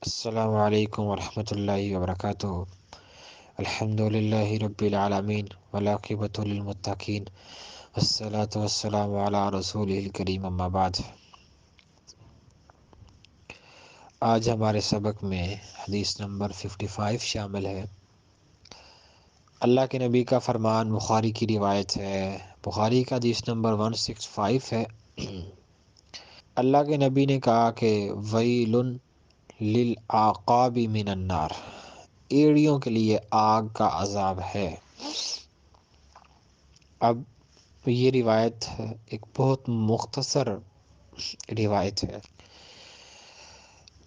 السلام علیکم ورحمۃ اللہ وبرکاتہ۔ الحمد للہ رب العالمین والعاقبۃ للمتقین والصلاة والسلام علی رسول الکریم اما بعد۔ آج ہمارے سبق میں حدیث نمبر 55 شامل ہے۔ اللہ کے نبی کا فرمان بخاری کی روایت ہے، بخاری کا حدیث نمبر 165 ہے۔ اللہ کے نبی نے کہا کہ ویل للعقاب من النار، ایڑیوں کے لیے آگ کا عذاب ہے۔ اب یہ روایت ایک بہت مختصر روایت ہے،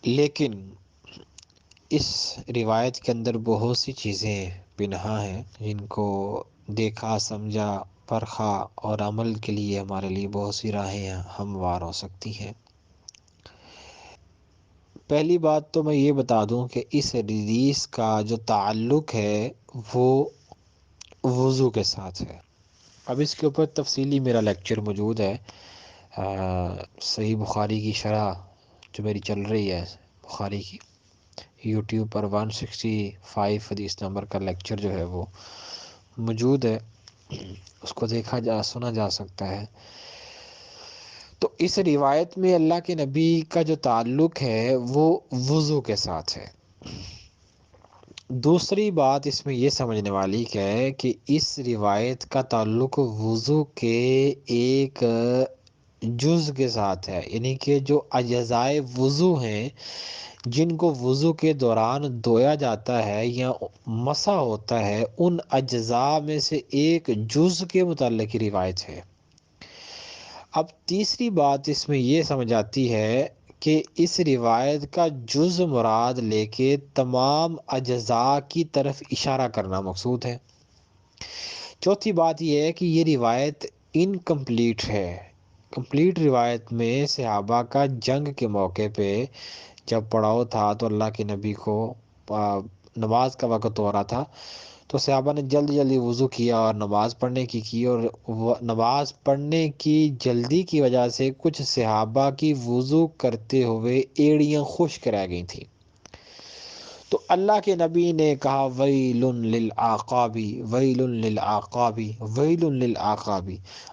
لیکن اس روایت کے اندر بہت سی چیزیں پنہاں ہیں جن کو دیکھا، سمجھا، پرکھا اور عمل کے لیے ہمارے لیے بہت سی راہیں ہموار ہو سکتی ہیں۔ پہلی بات تو میں یہ بتا دوں کہ اس حدیث کا جو تعلق ہے وہ وضو کے ساتھ ہے۔ اب اس کے اوپر تفصیلی میرا لیکچر موجود ہے، صحیح بخاری کی شرح جو میری چل رہی ہے بخاری کی، یوٹیوب پر 165 حدیث نمبر کا لیکچر جو ہے وہ موجود ہے، اس کو سنا جا سکتا ہے۔ تو اس روایت میں اللہ کے نبی کا جو تعلق ہے وہ وضو کے ساتھ ہے۔ دوسری بات اس میں یہ سمجھنے والی ہے کہ اس روایت کا تعلق وضو کے ایک جز کے ساتھ ہے، یعنی کہ جو اجزائے وضو ہیں جن کو وضو کے دوران دھویا جاتا ہے یا مسح ہوتا ہے، ان اجزاء میں سے ایک جز کے متعلق کی روایت ہے۔ اب تیسری بات اس میں یہ سمجھ آتی ہے کہ اس روایت کا جز مراد لے کے تمام اجزاء کی طرف اشارہ کرنا مقصود ہے۔ چوتھی بات یہ ہے کہ یہ روایت انکمپلیٹ ہے۔ کمپلیٹ روایت میں صحابہ کا جنگ کے موقع پہ جب پڑاؤ تھا تو اللہ کے نبی کو نماز کا وقت ہو رہا تھا، تو صحابہ نے جلدی جلدی وضو کیا اور نماز پڑھنے کی اور نماز پڑھنے کی جلدی کی وجہ سے کچھ صحابہ کی وضو کرتے ہوئے ایڑیاں خشک رہ گئی تھیں۔ تو اللہ کے نبی نے کہا ویل للعقاب، ویل للعقاب، ویل للعقاب۔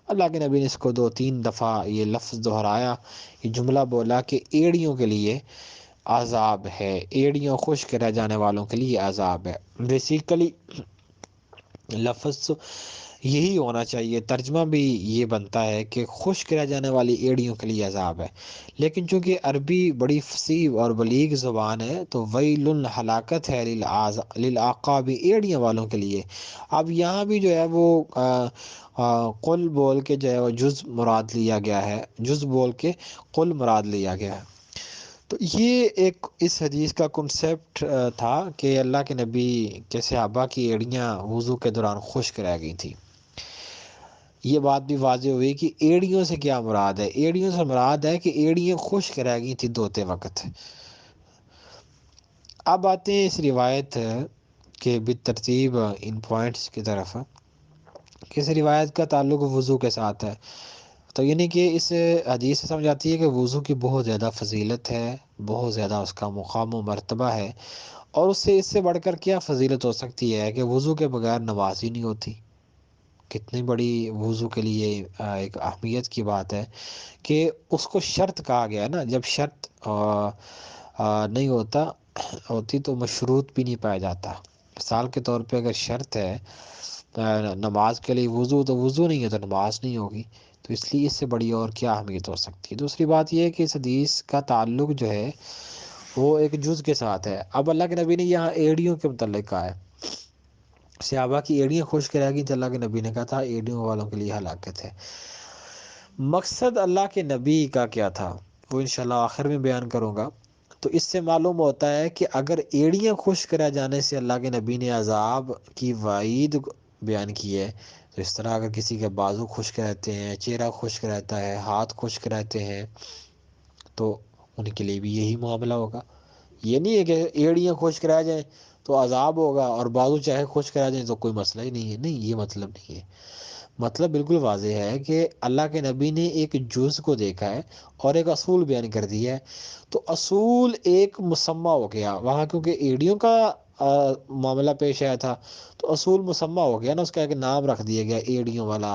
اللہ کے نبی نے اس کو 2-3 دفعہ یہ لفظ دہرایا، یہ جملہ بولا کہ ایڑیوں کے لیے عذاب ہے، ایڑیوں خشک رہ جانے والوں کے لیے عذاب ہے۔ بیسیکلی لفظ یہی ہونا چاہیے، ترجمہ بھی یہ بنتا ہے کہ خشک رہ جانے والی ایڑیوں کے لیے عذاب ہے، لیکن چونکہ عربی بڑی فصیح اور بلیغ زبان ہے تو ویل ہلاکت ہے للعقاب، ایڑیاں والوں کے لیے۔ اب یہاں بھی جو ہے وہ قل بول کے جو ہے وہ جز مراد لیا گیا ہے، جز بول کے قل مراد لیا گیا ہے۔ تو یہ ایک اس حدیث کا کنسیپٹ تھا کہ اللہ کے نبی کے صحابہ کی ایڑیاں وضو کے دوران خشک رہ گئی تھی۔ یہ بات بھی واضح ہوئی کہ ایڑیوں سے کیا مراد ہے۔ ایڑیوں سے مراد ہے کہ ایڑیاں خشک رہ گئی تھی دھوتے وقت۔ اب آتے ہیں اس روایت کے بالترتیب ان پوائنٹس کی طرف کہ اس روایت کا تعلق وضو کے ساتھ ہے، تو یعنی کہ اس حدیث سے سمجھ آتی ہے کہ وضو کی بہت زیادہ فضیلت ہے، بہت زیادہ اس کا مقام و مرتبہ ہے، اور اس سے بڑھ کر کیا فضیلت ہو سکتی ہے کہ وضو کے بغیر نماز ہی نہیں ہوتی۔ کتنی بڑی وضو کے لیے ایک اہمیت کی بات ہے کہ اس کو شرط کہا گیا ہے نا، جب شرط نہیں ہوتی تو مشروط بھی نہیں پایا جاتا۔ مثال کے طور پہ اگر شرط ہے نماز کے لیے وضو، تو وضو نہیں ہے تو نماز نہیں ہوگی، تو اس لیے اس سے بڑی اور کیا اہمیت ہو سکتی ہے۔ دوسری بات یہ ہے کہ اس حدیث کا تعلق جو ہے وہ ایک جز کے ساتھ ہے۔ اب اللہ کے نبی نے یہاں ایڑیوں کے متعلق کہا ہے، صحابہ کی ایڑیاں خشک رہ گئی تو اللہ کے نبی نے کہا تھا ایڑیوں والوں کے لیے ہلاکت ہے۔ مقصد اللہ کے نبی کا کیا تھا وہ انشاءاللہ آخر میں بیان کروں گا۔ تو اس سے معلوم ہوتا ہے کہ اگر ایڑیاں خشک رہ جانے سے اللہ کے نبی نے عذاب کی وعید بیان کی ہے، تو اس طرح اگر کسی کے بازو خشک رہتے ہیں، چہرہ خشک رہتا ہے، ہاتھ خشک رہتے ہیں، تو ان کے لیے بھی یہی معاملہ ہوگا۔ یہ نہیں ہے کہ ایڑیاں خشک رہ جائیں تو عذاب ہوگا اور بازو چاہے خشک رہ جائیں تو کوئی مسئلہ ہی نہیں ہے، نہیں، یہ مطلب نہیں ہے۔ مطلب بالکل واضح ہے کہ اللہ کے نبی نے ایک جز کو دیکھا ہے اور ایک اصول بیان کر دیا ہے. تو اصول ایک مسمہ ہو گیا وہاں، کیونکہ ایڑیوں کا معاملہ پیش آیا تھا، تو اصول مسمہ ہو گیا نا، اس کا ایک نام رکھ دیا گیا ایڑیوں والا.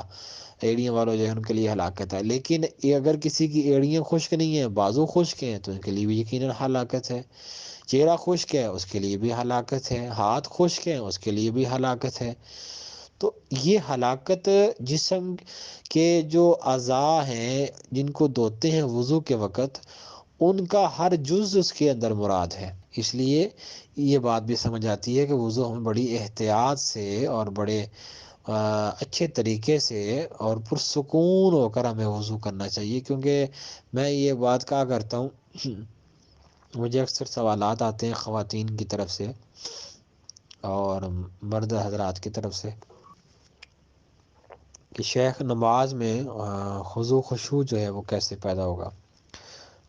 ایڑیوں والوں جو ہے ان کے لیے ہلاکت ہے. لیکن یہ اگر کسی کی ایڑیاں خشک نہیں ہیں، بازو خشک ہیں، تو ان کے لیے بھی یقیناً ہلاکت ہے. چہرہ خشک ہے اس کے لیے بھی ہلاکت ہے، ہاتھ خشک ہیں اس کے لیے بھی ہلاکت ہے. تو یہ ہلاکت جسم کے جو اعضاء ہیں جن کو دھوتے ہیں وضو کے وقت، ان کا ہر جز اس کے اندر مراد ہے. اس لیے یہ بات بھی سمجھ آتی ہے کہ وضو ہمیں بڑی احتیاط سے اور بڑے اچھے طریقے سے اور پرسکون ہو کر ہمیں وضو کرنا چاہیے. کیونکہ میں یہ بات کہا کرتا ہوں، مجھے اکثر سوالات آتے ہیں خواتین کی طرف سے اور مرد حضرات کی طرف سے کہ شیخ نماز میں خضوع خشوع جو ہے وہ کیسے پیدا ہوگا.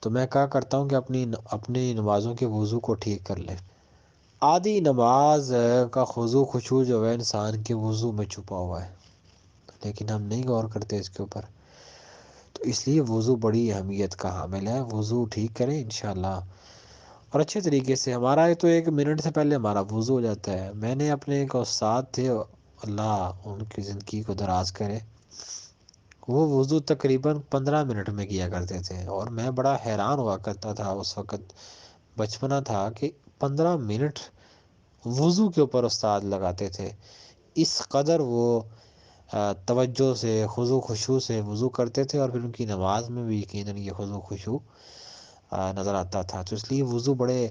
تو میں کہا کرتا ہوں کہ اپنی نمازوں کے وضو کو ٹھیک کر لیں. آدھی نماز کا خضوع خشوع جو ہے انسان کے وضو میں چھپا ہوا ہے، لیکن ہم نہیں غور کرتے اس کے اوپر. تو اس لیے وضو بڑی اہمیت کا حامل ہے. وضو ٹھیک کریں انشاءاللہ اور اچھے طریقے سے. ہمارا تو 1 منٹ سے پہلے ہمارا وضو ہو جاتا ہے. میں نے اپنے ایک استاد تھے، اللہ ان کی زندگی کو دراز کرے، وہ وضو تقریباً 15 منٹ میں کیا کرتے تھے. اور میں بڑا حیران ہوا کرتا تھا اس وقت، بچپنا تھا، کہ 15 منٹ وضو کے اوپر استاد لگاتے تھے. اس قدر وہ توجہ سے خضوع خشوع سے وضو کرتے تھے، اور پھر ان کی نماز میں بھی یقیناً یہ خضوع خشوع نظر آتا تھا. تو اس لیے وضو بڑے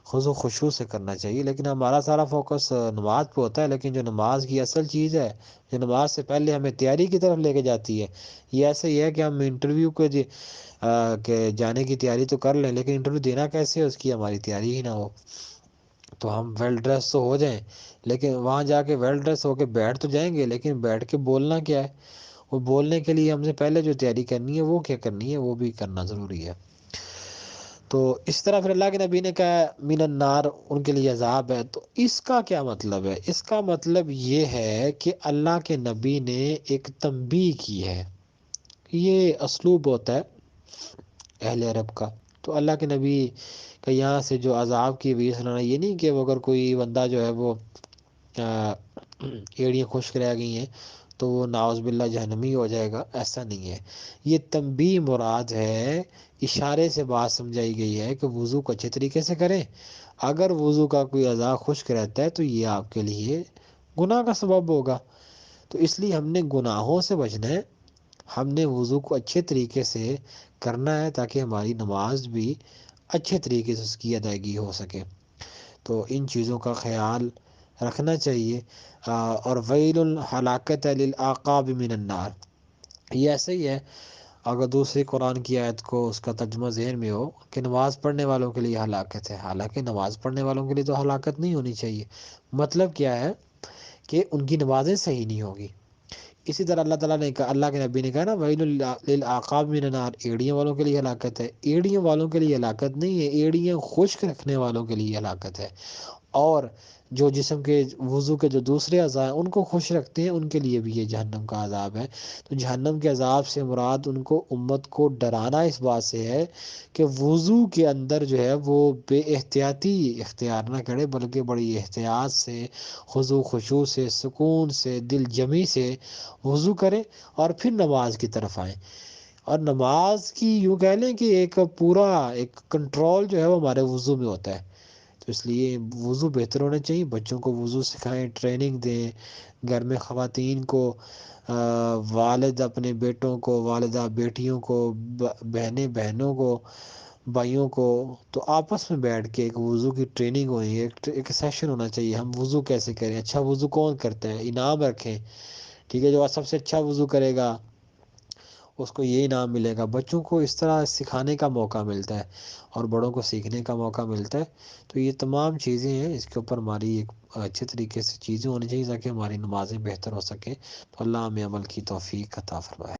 خضوع خشوع سے کرنا چاہیے. لیکن ہمارا سارا فوکس نماز پہ ہوتا ہے، لیکن جو نماز کی اصل چیز ہے، جو نماز سے پہلے ہمیں تیاری کی طرف لے کے جاتی ہے، یہ ایسا ہی ہے کہ ہم انٹرویو کو کہ جانے کی تیاری تو کر لیں، لیکن انٹرویو دینا کیسے ہے اس کی ہماری تیاری ہی نہ ہو. تو ہم ویل ڈریس تو ہو جائیں، لیکن وہاں جا کے ویل ڈریس ہو کے بیٹھ تو جائیں گے، لیکن بیٹھ کے بولنا کیا ہے؟ وہ بولنے کے لیے ہم سے پہلے جو تیاری کرنی ہے وہ کیا کرنی ہے، وہ بھی کرنا ضروری ہے. تو اس طرح پھر اللہ کے نبی نے کہا من النار، ان کے لیے عذاب ہے. تو اس کا کیا مطلب ہے؟ اس کا مطلب یہ ہے کہ اللہ کے نبی نے ایک تنبیہ کی ہے. یہ اسلوب ہوتا ہے اہل عرب کا. تو اللہ کے نبی کہ یہاں سے جو عذاب کی وجہ سنانا، یہ نہیں کہ وہ اگر کوئی بندہ جو ہے وہ ایڑیاں خشک رہ گئی ہیں تو وہ ناؤذ باللہ جہنمی ہو جائے گا، ایسا نہیں ہے. یہ تنبیہ مراد ہے، اشارے سے بات سمجھائی گئی ہے کہ وضو کو اچھے طریقے سے کریں. اگر وضو کا کوئی اعضاء خشک رہتا ہے تو یہ آپ کے لیے گناہ کا سبب ہوگا. تو اس لیے ہم نے گناہوں سے بچنا ہے. ہم نے وضو کو اچھے طریقے سے کرنا ہے تاکہ ہماری نماز بھی اچھے طریقے سے اس کی ادائیگی ہو سکے. تو ان چیزوں کا خیال رکھنا چاہیے. اور ویل ہلاکت للعقاب من النار، یہ ایسے ہی ہے. اگر دوسری قرآن کی آیت کو اس کا ترجمہ ذہن میں ہو کہ نماز پڑھنے والوں کے لیے ہلاکت ہے، حالانکہ نماز پڑھنے والوں کے لیے تو ہلاکت نہیں ہونی چاہیے. مطلب کیا ہے کہ ان کی نمازیں صحیح نہیں ہوگی. اسی طرح اللہ تعالیٰ نے کہا، اللہ کے نبی نے کہا نا ویل للعقاب من النار، ایڑیوں والوں کے لیے ہلاکت ہے. ایڑیوں والوں کے لیے ہلاکت نہیں ہے، ایڑیاں خشک رکھنے والوں کے لیے ہلاکت ہے. اور جو جسم کے وضو کے جو دوسرے اعضاء ہیں ان کو خوش رکھتے ہیں، ان کے لیے بھی یہ جہنم کا عذاب ہے. تو جہنم کے عذاب سے مراد ان کو امت کو ڈرانا اس بات سے ہے کہ وضو کے اندر جو ہے وہ بے احتیاطی اختیار نہ کرے، بلکہ بڑی احتیاط سے خضوع خشوع سے سکون سے دل جمی سے وضو کریں اور پھر نماز کی طرف آئیں. اور نماز کی یوں کہہ لیں کہ ایک پورا ایک کنٹرول جو ہے وہ ہمارے وضو میں ہوتا ہے. تو اس لیے وضو بہتر ہونا چاہیے. بچوں کو وضو سکھائیں، ٹریننگ دیں. گھر میں خواتین کو، والد اپنے بیٹوں کو، والدہ بیٹیوں کو، بہنیں بہنوں کو، بھائیوں کو، تو آپس میں بیٹھ کے ایک وضو کی ٹریننگ ہونی ہے. ایک سیشن ہونا چاہیے، ہم وضو کیسے کریں، اچھا وضو کون کرتا ہے، انعام رکھیں. ٹھیک ہے، جو سب سے اچھا وضو کرے گا اس کو یہ انعام ملے گا. بچوں کو اس طرح سکھانے کا موقع ملتا ہے اور بڑوں کو سیکھنے کا موقع ملتا ہے. تو یہ تمام چیزیں ہیں، اس کے اوپر ہماری ایک اچھے طریقے سے چیزیں ہونی چاہیے تاکہ ہماری نمازیں بہتر ہو سکیں. تو اللہ ہمیں عمل کی توفیق عطا فرمائے.